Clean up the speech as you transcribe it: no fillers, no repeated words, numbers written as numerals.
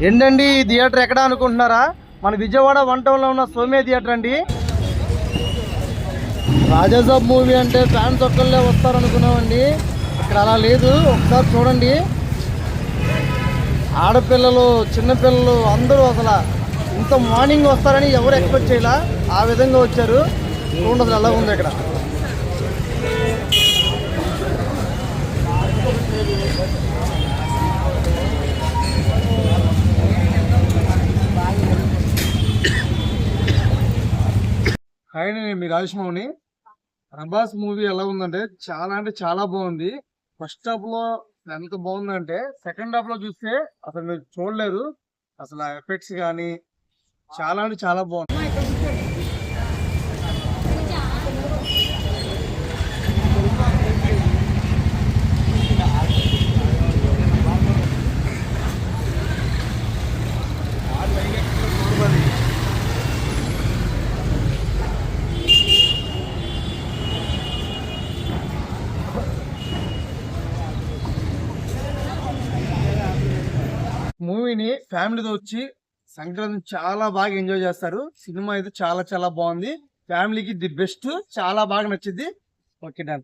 ఏంటండి ఈ థియేటర్ ఎక్కడ అనుకుంటున్నారా? మన విజయవాడ 1 టౌన్లో ఉన్న సోమ్య థియేటర్ అండి. రాజాసాబ్ మూవీ అంటే ఫ్యాన్స్ ఒక్కళ్ళే వస్తారనుకున్నామండి. ఇక్కడ అలా లేదు. ఒకసారి చూడండి, ఆడపిల్లలు చిన్నపిల్లలు అందరూ అసలు ఇంత మార్నింగ్ వస్తారని ఎవరు ఎక్స్పెక్ట్ చేయాల. ఆ విధంగా వచ్చారు. చూడండి అసలు ఎలా ఉంది ఇక్కడ. హాయ్, నేను మీ రాజమౌని. ప్రభాస్ మూవీ ఎలా ఉందంటే అంటే చాలా బాగుంది. ఫస్ట్ హాఫ్ లో ఎంత బాగుందంటే సెకండ్ హాఫ్ లో చూస్తే అసలు మీరు చూడలేదు. అసలు ఎఫెక్ట్స్ కానీ చాలా అంటే చాలా బాగుంది. మూవీని ఫ్యామిలీతో వచ్చి సంక్రాంతి చాలా బాగా ఎంజాయ్ చేస్తారు. సినిమా అయితే చాలా చాలా బాగుంది. ఫ్యామిలీకి ది బెస్ట్. చాలా బాగా నచ్చింది. Okay, done.